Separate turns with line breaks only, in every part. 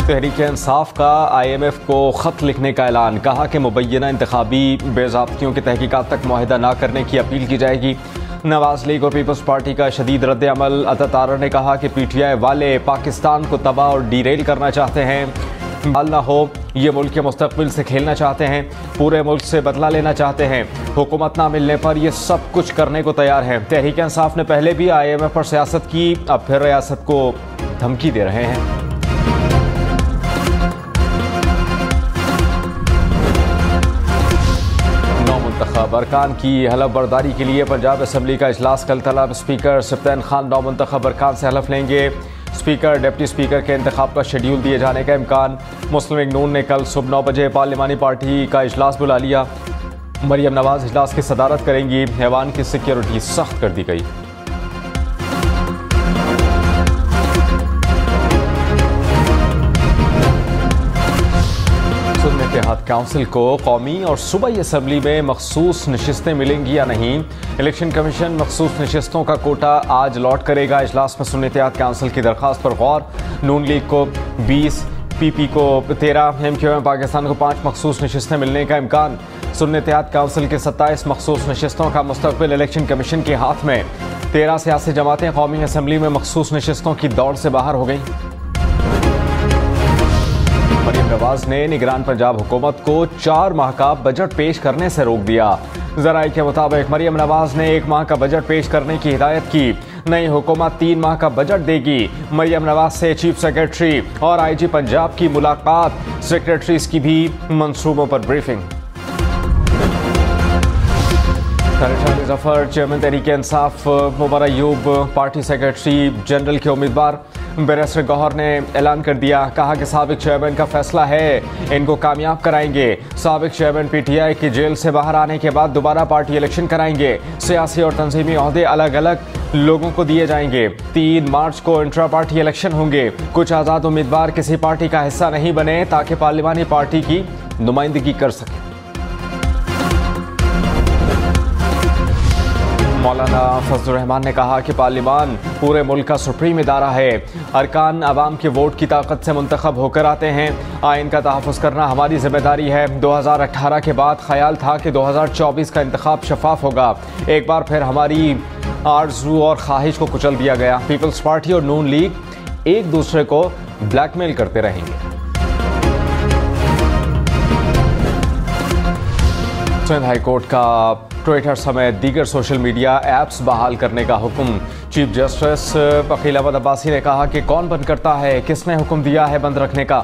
तहरीक इंसाफ का IMF को ख़त लिखने का ऐलान। कहा कि मुबैना इंतखाबी बेज़ाब्तियों की तहकीकात तक मुआहिदा न करने की अपील की जाएगी। नवाज लीग और पीपल्स पार्टी का शदीद रद्द अमल। अता तारा ने कहा कि PTI वाले पाकिस्तान को तबाह और डीरेल करना चाहते हैं। हाल ना हो, ये मुल्क के मुस्तकबिल से खेलना चाहते हैं, पूरे मुल्क से बदला लेना चाहते हैं। हुकूमत ना मिलने पर ये सब कुछ करने को तैयार है। तहरीक इंसाफ ने पहले भी IMF पर सियासत की, अब फिर रियासत को धमकी दे रहे हैं। नौमुंतखब अरकान की हलफ बर्दारी के लिए पंजाब असम्बली का इजलास कल तलब। स्पीकर सप्तान खान नौमुंतखब अरकान से हलफ लेंगे। स्पीकर डिप्टी स्पीकर के इंतखाब का शेड्यूल दिए जाने का इम्कान। मुस्लिम लीग नून ने कल सुबह 9 बजे पार्लिमानी पार्टी का इजलास बुला लिया। मरियम नवाज इजलास की सदारत करेंगी। हैवान की सिक्योरिटी सख्त कर दी गई। इत्तेहाद काउंसिल को कौमी और सूबाई असम्बली में मखसूस नशिस्तें मिलेंगी या नहीं। इलेक्शन कमीशन मखसूस नशिस्तों का कोटा आज लॉट करेगा। इजलास में सुन्नी इत्तेहाद काउंसिल की दरख्वास्त पर गौर। नून लीग को 20, PP को 13, MQM पाकिस्तान को 5 मखसूस नशिस्तें मिलने का इम्कान। सुन्नी इत्तेहाद काउंसिल की 27 मखसूस नशिस्तों का मुस्तकबिल इलेक्शन कमीशन के हाथ में। 13 सियासी जमातें कौमी असम्बली में मखसूस नशिस्तों की दौड़ से बाहर हो गई। मरियम नवाज ने निगरान पंजाब हुकूमत को 4 माह का बजट पेश करने से रोक दिया। ज़राए के मुताबिक मरियम नवाज ने 1 माह का बजट पेश करने की हिदायत की। नई हुकूमत 3 माह का बजट देगी। मरियम नवाज से चीफ सेक्रेटरी और IG पंजाब की मुलाकात। सेक्रेटरीज की भी मंसूबों पर briefing. Zafar chairman Tehreek Insaf Umar Ayub party secretary general के उम्मीदवार। बैरिस्टर गौहर ने ऐलान कर दिया। कहा कि साबिक चेयरमैन का फैसला है, इनको कामयाब कराएंगे। साबिक चेयरमैन PTI की जेल से बाहर आने के बाद दोबारा पार्टी इलेक्शन कराएंगे। सियासी और तंजीमी ओहदे अलग अलग लोगों को दिए जाएंगे। 3 मार्च को इंट्रा पार्टी इलेक्शन होंगे। कुछ आज़ाद उम्मीदवार किसी पार्टी का हिस्सा नहीं बने ताकि पार्लिमानी पार्टी की नुमाइंदगी कर सके। मौलाना फजलुर रहमान ने कहा कि पार्लिमान पूरे मुल्क का सुप्रीम इदारा है। अरकान अवाम के वोट की ताकत से मुंतखब होकर आते हैं। आइन का तहफ़्फ़ुज़ करना हमारी जिम्मेदारी है। 2018 के बाद ख्याल था कि 2024 का इंतखाब शफाफ होगा। एक बार फिर हमारी आरज़ू और ख्वाहिश को कुचल दिया गया। पीपल्स पार्टी और नून लीग एक दूसरे को ब्लैकमेल करते रहेंगे। सिंध हाई कोर्ट का ट्विटर समेत दीगर सोशल मीडिया ऐप्स बहाल करने का हुक्म। चीफ जस्टिस अकील अहमद अब्बासी ने कहा कि कौन बंद करता है, किसने हुक्म दिया है बंद रखने का।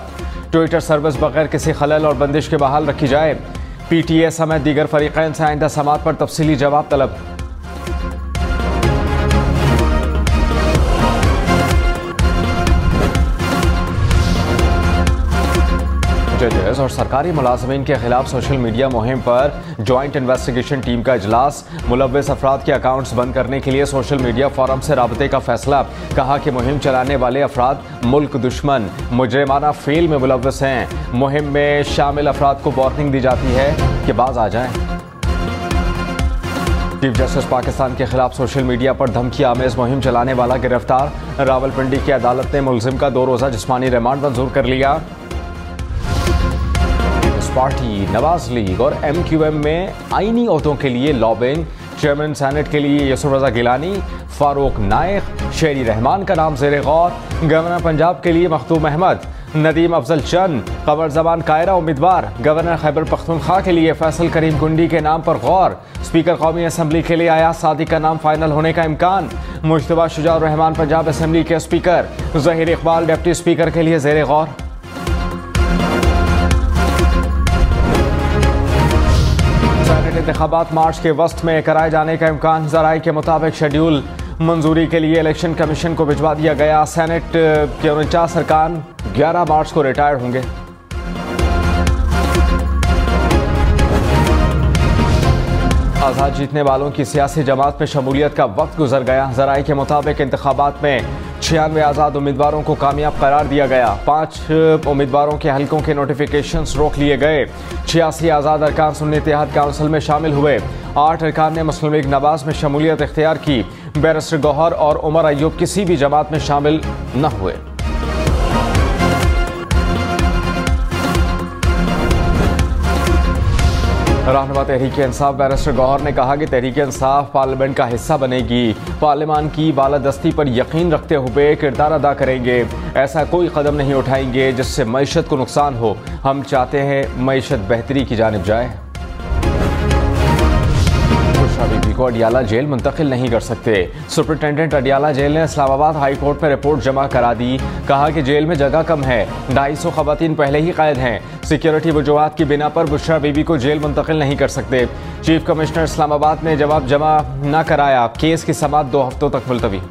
ट्विटर सर्विस बगैर किसी खलल और बंदिश के बहाल रखी जाए। PTA समेत दीगर फरीक़ैन से आइंदा समात पर तफसीली जवाब तलब। जजेस और सरकारी मुलाजमीन के खिलाफ सोशल मीडिया मुहिम पर जॉइंट इन्वेस्टिगेशन टीम का इजलास। मुलव्वस अफराद के अकाउंट्स बंद करने के लिए सोशल मीडिया फोरम से राबते का फैसला। कहा कि मुहिम चलाने वाले अफराद मुल्क दुश्मन मुजरिमाना फेल में मुलव्वस हैं। मुहिम में शामिल अफराद को वार्निंग दी जाती है कि बाज आ जाएं। चीफ जस्टिस पाकिस्तान के खिलाफ सोशल मीडिया पर धमकी आमेज मुहिम चलाने वाला गिरफ्तार। रावलपिंडी की अदालत ने मुलजिम का 2 रोज़ा जिस्मानी रिमांड मंजूर कर लिया। पार्टी, नवाज लीग और MQM में आईनी ओहदों के लिए लॉबिंग। चेयरमैन सेनेट के लिए यूसुफ रजा गिलानी, फारूक नाइक, शेरी रहमान का नाम ज़ेरे गौर। गवर्नर पंजाब के लिए मखदूम अहमद, नदीम अफजल चंद, कमर जबान कायरा उम्मीदवार। गवर्नर खैबर पख्तूनख्वा के लिए फैसल करीम कुंडी के नाम पर गौर। स्पीकर कौमी असम्बली के लिए आयाज सादिक का नाम फाइनल होने का इम्कान। मुश्तबा शुजाउर रहमान पंजाब असम्बली के speaker. Zaheer Iqbal deputy speaker के लिए ज़ेरे गौर। इंतखाबात मार्च के वस्त में कराए जाने का इम्कान। ज़राए के मुताबिक शेड्यूल मंजूरी के लिए इलेक्शन कमीशन को भिजवा दिया गया। सेनेट के 49 अरकान 11 मार्च को रिटायर होंगे। आज़ाद जीतने वालों की सियासी जमात में शमूलियत का वक्त गुजर गया। ज़राए के मुताबिक इंतखाबात में 96 आज़ाद उम्मीदवारों को कामयाब करार दिया गया। 5 उम्मीदवारों के हलकों के नोटिफिकेशंस रोक लिए गए। 86 आज़ाद अरकान सुन्नी इत्तेहाद काउंसिल में शामिल हुए। 8 अरकान ने मुस्लिम लीग नवाज में शमूलियत इख्तियार की। बैरिस्टर गौहर और उमर अयूब किसी भी जमात में शामिल न हुए। रहनुमा तहरीक-ए-इंसाफ बैरिस्टर गौहर ने कहा कि तहरीक-ए-इंसाफ पार्लियामेंट का हिस्सा बनेगी, पार्लियामान की बालादस्ती पर यकीन रखते हुए किरदार अदा करेंगे, ऐसा कोई कदम नहीं उठाएंगे जिससे मईशत को नुकसान हो। हम चाहते हैं मईशत बेहतरी की जानिब जाए। बीबी को अडियाला जेल मुंतकिल नहीं कर सकते। सुपरिटेंडेंट अडियाला जेल ने इस्लामाबाद हाई कोर्ट में रिपोर्ट जमा करा दी। कहा कि जेल में जगह कम है, 250 खवातीन पहले ही कैद हैं। सिक्योरिटी वजूहात की बिना पर बुशरा बीबी को जेल मुंतकिल नहीं कर सकते। चीफ कमिश्नर इस्लामाबाद ने जवाब जमा न कराया, केस की समाअत 2 हफ्तों तक मुलतवी।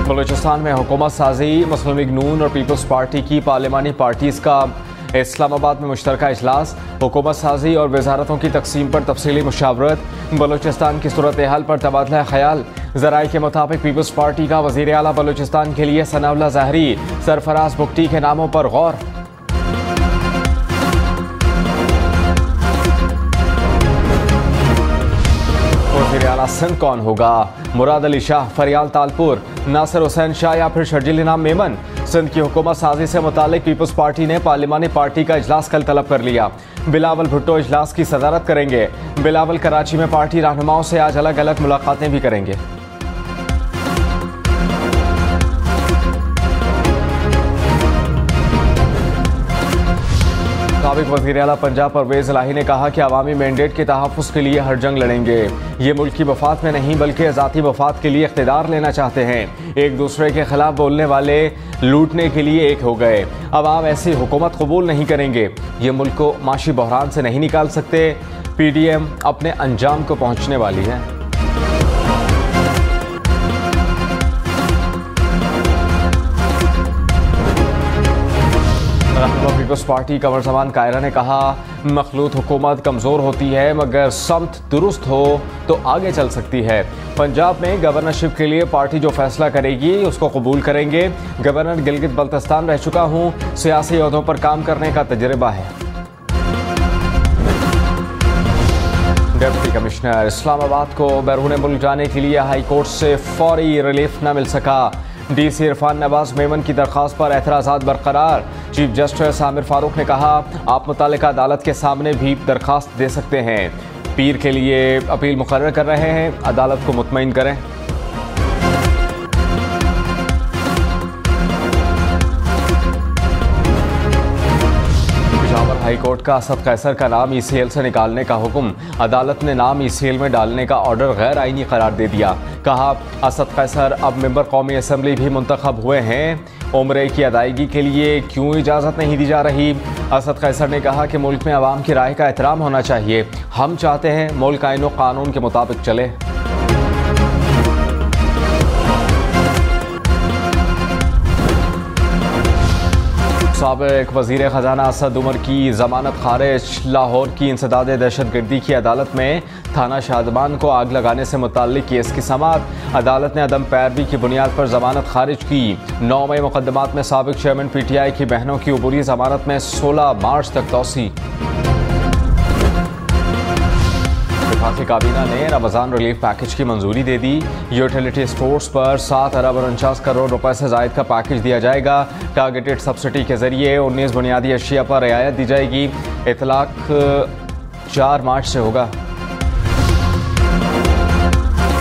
बलूचिस्तान में हुकूमत साजी, मुस्लिम लीग नून और पीपल्स पार्टी की पार्लिमानी पार्टीज का इस्लामाबाद में मुश्तरका इजलास। हुकूमत साजी और वजारतों की तकसीम पर तफसीली मुशावरत। बलूचिस्तान की सूरत हाल पर तबादला ख्याल। ज़राए के मुताबिक पीपल्स पार्टी का वज़ीर आला बलूचिस्तान के लिए सनाउल्लाह ज़ाहरी, सरफराज बुगटी के नामों पर गौर। वज़ीर आला सिंध कौन होगा? मुराद अली शाह, फरियाल तालपुर, नासिर हुसैन शाह या फिर शर्जील इनाम मेमन? सिंध की हुकूमत साजी से मुतालिक पीपल्स पार्टी ने पार्लिमानी पार्टी का इजलास कल तलब कर लिया। बिलावल भुट्टो इजलास की सदारत करेंगे। बिलावल कराची में पार्टी रहनुमाओं से आज अलग अलग मुलाकातें भी करेंगे। साबिक वज़ीर आला पंजाब परवेज़ इलाही ने कहा कि अवामी मैंडेट के तहफ़्फ़ुज़ के लिए हर जंग लड़ेंगे। ये मुल्क की मफाद में नहीं बल्कि ज़ाती मफाद के लिए इख्तिदार लेना चाहते हैं। एक दूसरे के खिलाफ बोलने वाले लूटने के लिए एक हो गए। अब आप ऐसी हुकूमत कबूल नहीं करेंगे। ये मुल्क को माशी बहरान से नहीं निकाल सकते। PDM अपने अंजाम को पहुँचने वाली है। पीपल्स पार्टी कमर जमान कायरा ने कहा, मखलूत हुकूमत कमज़ोर होती है मगर समत दुरुस्त हो तो आगे चल सकती है। पंजाब में गवर्नरशिप के लिए पार्टी जो फैसला करेगी उसको कबूल करेंगे। गवर्नर गिलगित बल्तिस्तान रह चुका हूँ, सियासी ओहदों पर काम करने का तजर्बा है। डिप्टी कमिश्नर इस्लामाबाद को बैरून मुल्क जाने के लिए हाई कोर्ट से फौरी रिलीफ न मिल सका। DC इरफान नवाज मेमन की दरख्वास्त पर एतराज़ात बरकरार। चीफ जस्टिस आमिर फारूक ने कहा, आप मुतालिका अदालत के सामने भी दरख्वास्त दे सकते हैं। पीर के लिए अपील मुकर्रर कर रहे हैं, अदालत को मुतमईन करें। हाई कोर्ट का असद कैसर का नाम ECL से निकालने का हुक्म। अदालत ने नाम ECL में डालने का ऑर्डर गैर आईनी करार दे दिया। कहा, असद कैसर अब मेंबर कौमी असम्बली भी मुंतखब हुए हैं। उम्रे की अदायगी के लिए क्यों इजाज़त नहीं दी जा रही? असद कैसर ने कहा कि मुल्क में आवाम की राय का एहतराम होना चाहिए। हम चाहते हैं मुल्क आईन और कानून के मुताबिक चले। साबिक वज़ीर ख़जाना असद उमर की ज़मानत खारिज। लाहौर की इंसदाद दहशतगर्दी की अदालत में थाना शादमान को आग लगाने से मुताल्लिक केस की समाअत। अदालत ने अदम पैरवी की बुनियाद पर ज़मानत खारिज की। 9 मई मुकदमात में साबिक चेयरमैन PTI की बहनों की उबूरी ज़मानत में 16 मार्च तक तोसी। वफाकी काबीना ने रमज़ान रिलीफ पैकेज की मंजूरी दे दी। यूटिलिटी स्टोर्स पर 7 अरब 49 करोड़ रुपए से जायद का पैकेज दिया जाएगा। टारगेटेड सब्सिडी के जरिए 19 बुनियादी अशिया पर रियायत दी जाएगी। इतलाक 4 मार्च से होगा।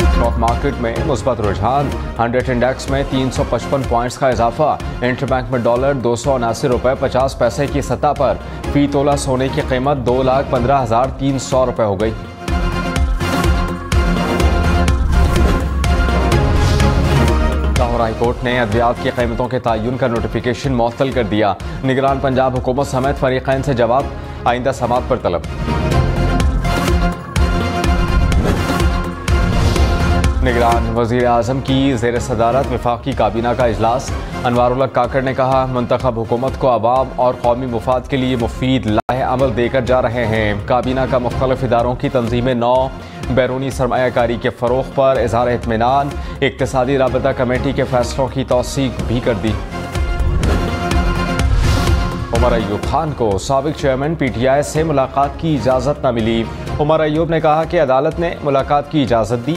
स्टॉक मार्केट में मुस्बत रुझान। 100 इंडेक्स में 355 पॉइंट्स का इजाफा। इंटरबैंक में डॉलर 279 रुपए 50 पैसे की सतह पर फी तोला सोने की कीमत 2,15,300 रुपए हो गई। हाई कोर्ट ने अद्वियात की कीमतों के तयन का नोटिफिकेशन मुअत्तल कर दिया। निगरान पंजाब हुकूमत समेत फरीक़ैन से जवाब, आइंदा समाअत पर तलब। निगरान वज़ीर आज़म की ज़ेर सदारत वफाकी काबीना का इजलास। अनवारुल हक काकड़ ने कहा, मुंतखब हुकूमत को अवाम और कौमी मुफाद के लिए मुफीद लाहे अमल देकर जा रहे हैं। काबीना का मुख्तलिफ इदारों की तंजीमें 9, बैरूनी सरमायाकारी के फ़रोग़ पर इज़हार इत्मीनान। इक़्तिसादी राबता कमेटी के फैसलों की तौसीक भी कर दी। उमर अय्यूब खान को साबिक चेयरमैन PTI से मुलाकात की इजाज़त न मिली। उमर अय्यूब ने कहा कि अदालत ने मुलाकात की इजाज़त दी।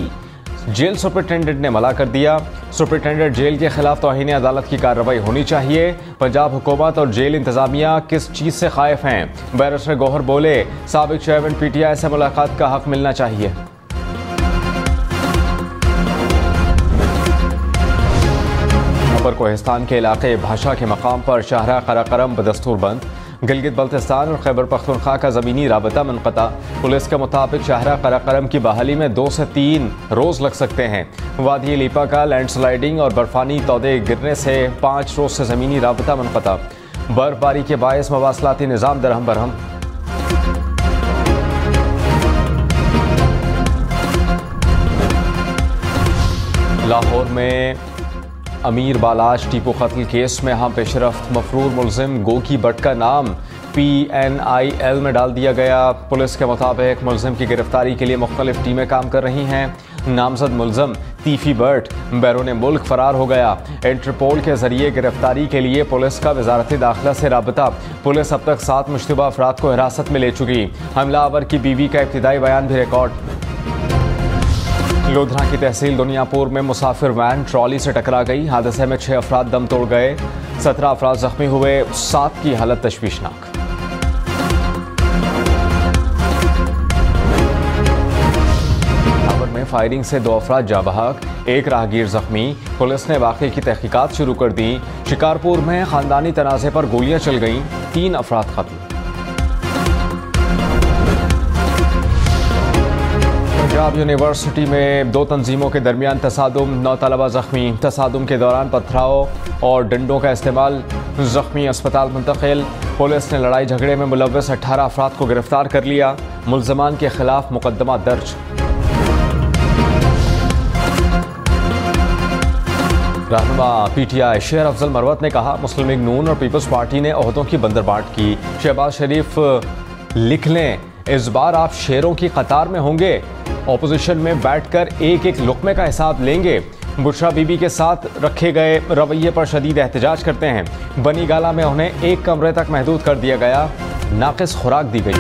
जेल सुपरिटेंडेंट ने मना कर दिया। सुपरिटेंडेंट जेल के खिलाफ तौहीन अदालत की कार्रवाई होनी चाहिए। पंजाब हुकूमत और जेल इंतजामिया किस चीज से खाइफ हैं? बैरिस्टर गौहर बोले, साबिक चेयरमैन PTI से मुलाकात का हक मिलना चाहिए। खैबर कोहिस्तान के इलाके भाषा के मकाम पर शाहरा कराकरम बदस्तूर बंद। गिलगित बल्तिस्तान और खैबर पख्तूनख्वा का ज़मीनी राबता मुनक़ता। पुलिस के मुताबिक शाहरा कराकरम की बहाली में 2 से 3 रोज़ लग सकते हैं। वादी लीपा का लैंडस्लाइडिंग और बर्फानी तौदे गिरने से 5 रोज़ से ज़मीनी राबता मुनक़ता। बर्फबारी के बायस मवासलाती निज़ाम दरहम बरहम। लाहौर में अमीर बालाश टीपू कत्ल केस में हम पेशरफ्त मफरूर मुलजिम गो की बट का नाम PNIL में डाल दिया गया। पुलिस के मुताबिक मुलजिम की गिरफ्तारी के लिए मुख्तलिफ टीमें काम कर रही हैं। नामजद मुलजिम तीफी बट बैरून मुल्क फरार हो गया। इंटरपोल के जरिए गिरफ्तारी के लिए पुलिस का वजारत दाखिला से राबता। पुलिस अब तक 7 मुश्तबा अफराद को हिरासत में ले चुकी। हमलावर की बीवी का इब्तिदाई बयान भी रिकॉर्ड। लोधरा की तहसील दुनियापुर में मुसाफिर वैन ट्रॉली से टकरा गई। हादसे में 6 अफराद दम तोड़ गए, 17 अफराद जख्मी हुए, 7 की हालत तशवीशनाक। खबर में फायरिंग से 2 अफराद जाँ बहक, 1 राहगीर जख्मी। पुलिस ने वाक़े की तहकीकात शुरू कर दी। शिकारपुर में खानदानी तनाज़े पर गोलियां चल गईं, 3 अफराद कत्ल। पंजाब यूनिवर्सिटी में 2 तंजीमों के दरमियान तसादुम, 9 तलबा जख्मी। तसादुम के दौरान पथराव और डंडों का इस्तेमाल, जख्मी अस्पताल मुंतकिल। पुलिस ने लड़ाई झगड़े में मुलव्वस 18 अफराद को गिरफ्तार कर लिया। मुल्ज़मान के खिलाफ मुकदमा दर्ज। रहनुमा PTI शेर अफजल मरवत ने कहा, मुस्लिम लीग नून और पीपल्स पार्टी ने ओहदों की बंदरबांट की। शहबाज शरीफ लिख लें, इस बार आप शेरों की कतार में होंगे। ऑपोजिशन में बैठकर एक एक लुक़मे का हिसाब लेंगे। बुशरा बीबी के साथ रखे गए रवैये पर शदीद एहतजाज करते हैं। बनी गाला में उन्हें एक कमरे तक महदूद कर दिया गया, नाक़िस खुराक दी गई।